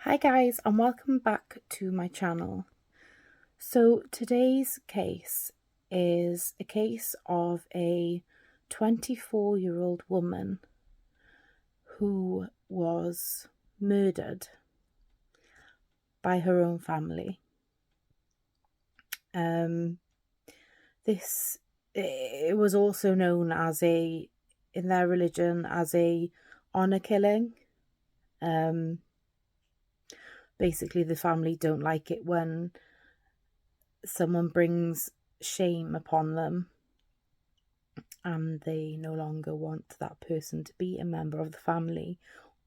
Hi guys, and welcome back to my channel. So today's case is a case of a 24-year-old woman who was murdered by her own family. It was also known as in their religion as a honor killing. Basically, the family don't like it when someone brings shame upon them and they no longer want that person to be a member of the family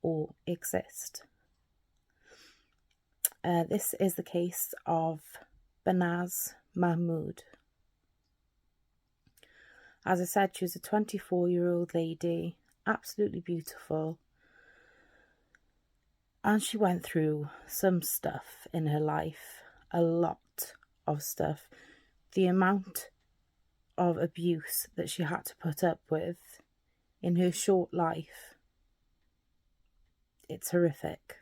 or exist. This is the case of Banaz Mahmood. As I said, she was a 24-year-old lady, absolutely beautiful. And she went through some stuff in her life, a lot of stuff. The amount of abuse that she had to put up with in her short life, it's horrific.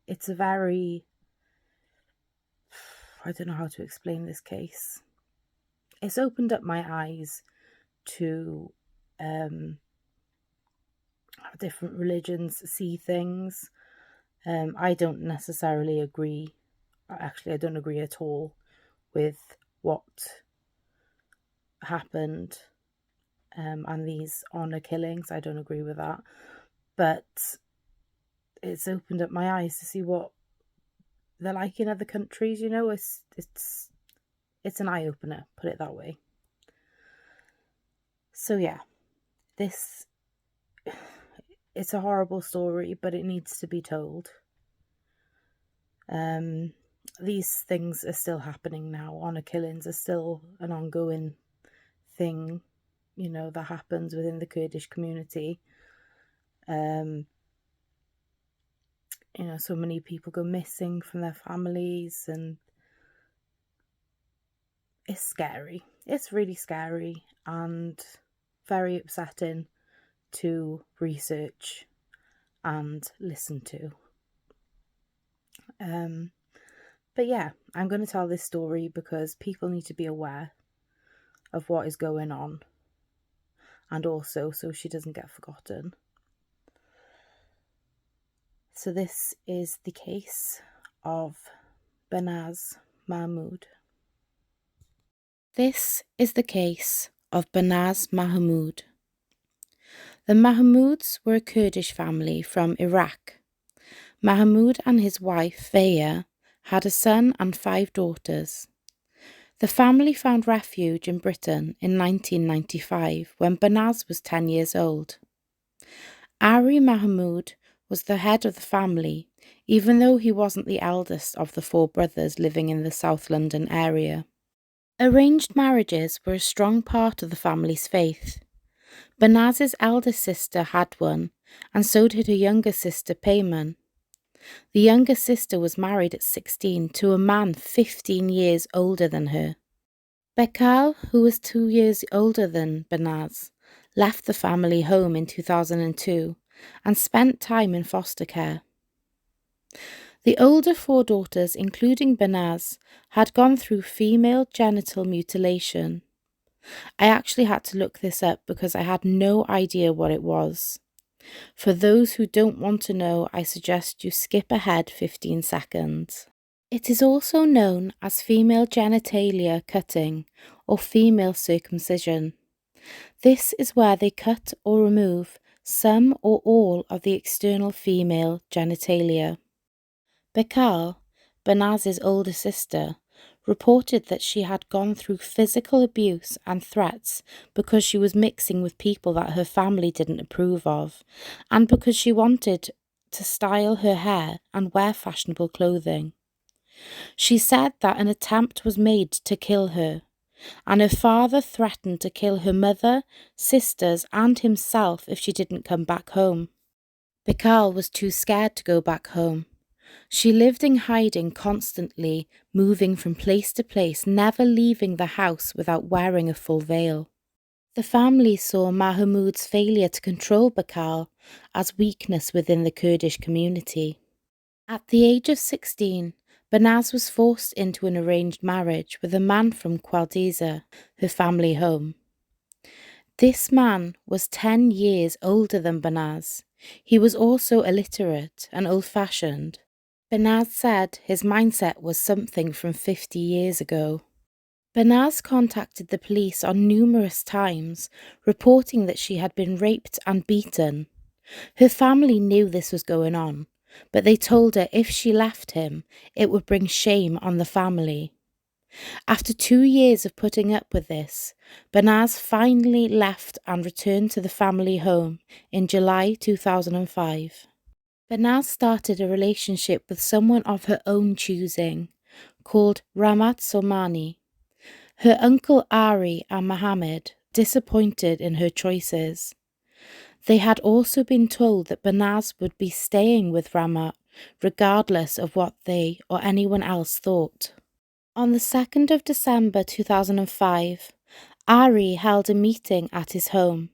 It's a very, I don't know how to explain this case. It's opened up my eyes to how different religions see things. I don't necessarily agree. Actually, I don't agree at all with what happened and these honor killings. I don't agree with that. But it's opened up my eyes to see what they're like in other countries. You know, it's an eye-opener, put it that way. So yeah, it's a horrible story, but it needs to be told. These things are still happening now. Honor killings are still an ongoing thing, you know, that happens within the Kurdish community. You know, so many people go missing from their families, and it's scary. It's really scary and very upsetting to research and listen to. But yeah, I'm going to tell this story because people need to be aware of what is going on, and also so she doesn't get forgotten. So this is the case of Banaz Mahmood. This is the case of Banaz Mahmood. The Mahmoods were a Kurdish family from Iraq. Mahmood and his wife, Veya, had a son and 5 daughters. The family found refuge in Britain in 1995 when Banaz was 10 years old. Ari Mahmood was the head of the family, even though he wasn't the eldest of the 4 brothers living in the South London area. Arranged marriages were a strong part of the family's faith. Banaz's eldest sister had one, and so did her younger sister Payman. The younger sister was married at 16 to a man 15 years older than her. Bekal, who was 2 years older than Banaz, left the family home in 2002 and spent time in foster care. The older 4 daughters, including Banaz, had gone through female genital mutilation. I actually had to look this up because I had no idea what it was. For those who don't want to know, I suggest you skip ahead 15 seconds. It is also known as female genitalia cutting or female circumcision. This is where they cut or remove some or all of the external female genitalia. Bekal, Banaz's older sister, reported that she had gone through physical abuse and threats because she was mixing with people that her family didn't approve of, and because she wanted to style her hair and wear fashionable clothing. She said that an attempt was made to kill her, and her father threatened to kill her mother, sisters, and himself if she didn't come back home. Bekal was too scared to go back home. She lived in hiding constantly, moving from place to place, never leaving the house without wearing a full veil. The family saw Mahmoud's failure to control Bakal as weakness within the Kurdish community. At the age of 16, Banaz was forced into an arranged marriage with a man from Qualdiza, her family home. This man was 10 years older than Banaz. He was also illiterate and old-fashioned. Banaz said his mindset was something from 50 years ago. Banaz contacted the police on numerous times, reporting that she had been raped and beaten. Her family knew this was going on, but they told her if she left him, it would bring shame on the family. After 2 years of putting up with this, Banaz finally left and returned to the family home in July 2005. Banaz started a relationship with someone of her own choosing, called Ramat Somani. Her uncle Ari and Mohammed disappointed in her choices. They had also been told that Banaz would be staying with Ramat regardless of what they or anyone else thought. On the 2nd of December 2005, Ari held a meeting at his home.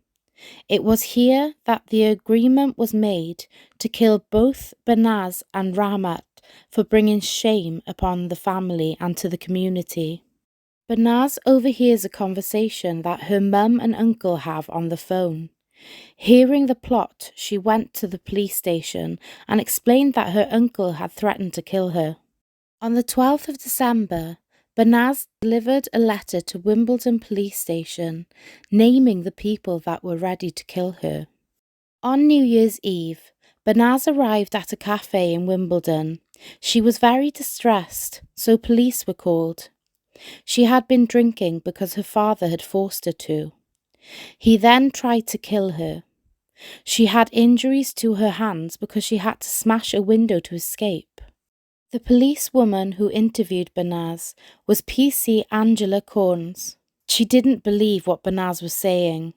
It was here that the agreement was made to kill both Banaz and Ramat for bringing shame upon the family and to the community. Banaz overhears a conversation that her mum and uncle have on the phone. Hearing the plot, she went to the police station and explained that her uncle had threatened to kill her. On the 12th of December, Banaz delivered a letter to Wimbledon police station, naming the people that were ready to kill her. On New Year's Eve, Banaz arrived at a cafe in Wimbledon. She was very distressed, so police were called. She had been drinking because her father had forced her to. He then tried to kill her. She had injuries to her hands because she had to smash a window to escape. The policewoman who interviewed Banaz was PC Angela Corns. She didn't believe what Banaz was saying.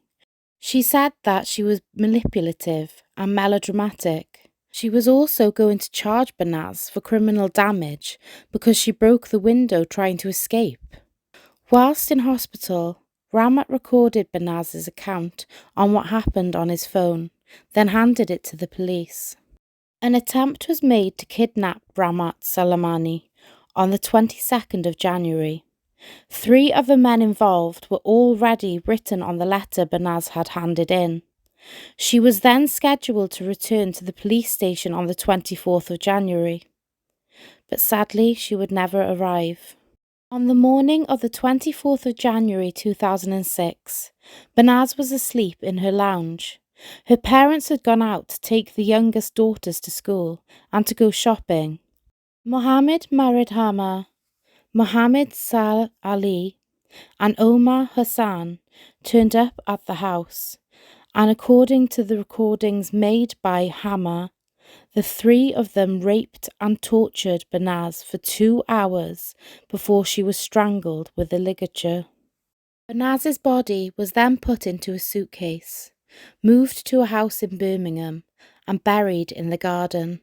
She said that she was manipulative and melodramatic. She was also going to charge Banaz for criminal damage because she broke the window trying to escape. Whilst in hospital, Ramat recorded Banaz's account on what happened on his phone, then handed it to the police. An attempt was made to kidnap Ramat Salamani on the 22nd of January. 3 of the men involved were already written on the letter Banaz had handed in. She was then scheduled to return to the police station on the 24th of January. But sadly, she would never arrive. On the morning of the 24th of January 2006, Banaz was asleep in her lounge. Her parents had gone out to take the youngest daughters to school and to go shopping. Mohammed Maridhama, Mohammed Sal Ali, and Omar Hassan turned up at the house, and according to the recordings made by Hama, the 3 of them raped and tortured Banaz for 2 hours before she was strangled with a ligature. Banaz's body was then put into a suitcase, moved to a house in Birmingham, and buried in the garden.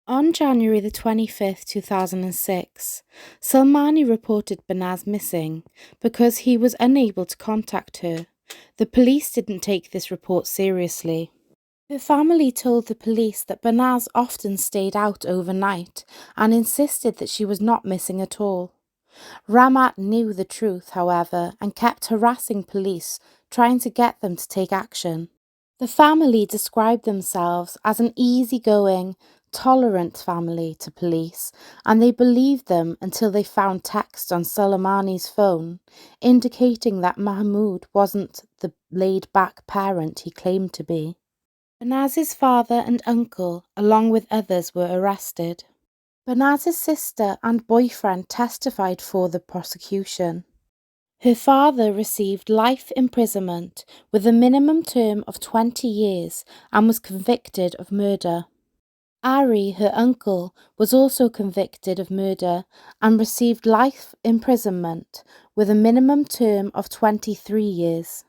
On January the 25th, 2006, Salmani reported Banaz missing because he was unable to contact her. The police didn't take this report seriously. Her family told the police that Banaz often stayed out overnight and insisted that she was not missing at all. Ramat knew the truth, however, and kept harassing police, trying to get them to take action. The family described themselves as an easygoing, tolerant family to police, and they believed them until they found text on Soleimani's phone indicating that Mahmoud wasn't the laid-back parent he claimed to be. Banaz's father and uncle, along with others, were arrested. Banaz's sister and boyfriend testified for the prosecution. Her father received life imprisonment with a minimum term of 20 years and was convicted of murder. Ari, her uncle, was also convicted of murder and received life imprisonment with a minimum term of 23 years.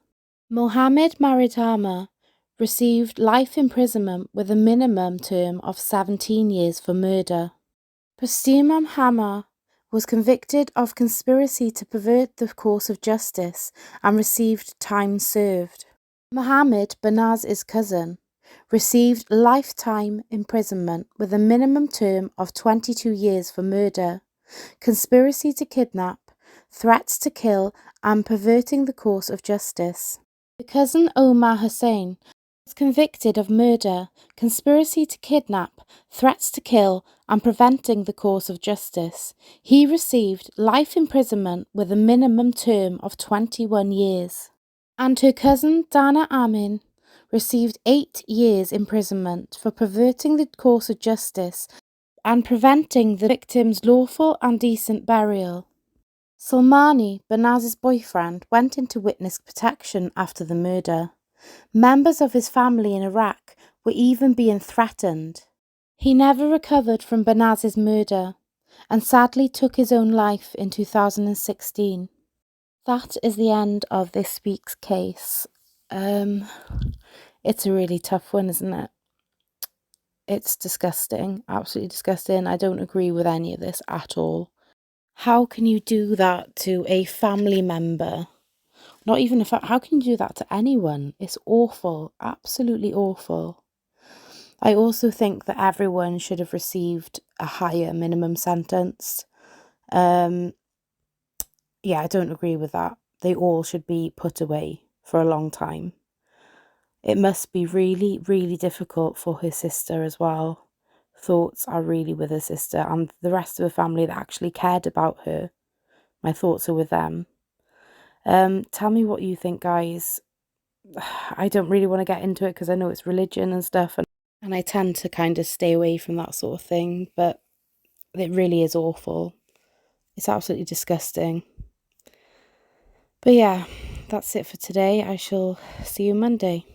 Mohammed Maridhama received life imprisonment with a minimum term of 17 years for murder. Pastimam Hama was convicted of conspiracy to pervert the course of justice and received time served. Mohammed, Banaz's cousin, received lifetime imprisonment with a minimum term of 22 years for murder, conspiracy to kidnap, threats to kill, and perverting the course of justice. The cousin Omar Hussein was convicted of murder, conspiracy to kidnap, threats to kill, and preventing the course of justice. He received life imprisonment with a minimum term of 21 years. And her cousin Dana Amin received 8 years imprisonment for perverting the course of justice and preventing the victim's lawful and decent burial. Salmani, Banaz's boyfriend, went into witness protection after the murder. Members of his family in Iraq were even being threatened. He never recovered from Banaz's murder and sadly took his own life in 2016. That is the end of this week's case. It's a really tough one, isn't it? It's disgusting, absolutely disgusting. I don't agree with any of this at all. How can you do that to a family member? Not even how can you do that to anyone? It's awful, absolutely awful. I also think that everyone should have received a higher minimum sentence. Yeah, I don't agree with that. They all should be put away for a long time. It must be really, really difficult for her sister as well. Thoughts are really with her sister and the rest of the family that actually cared about her. My thoughts are with them. Tell me what you think, guys. I don't really want to get into it because I know it's religion and stuff, and I tend to kind of stay away from that sort of thing, but it really is awful. It's absolutely disgusting. But yeah, that's it for today. I shall see you Monday.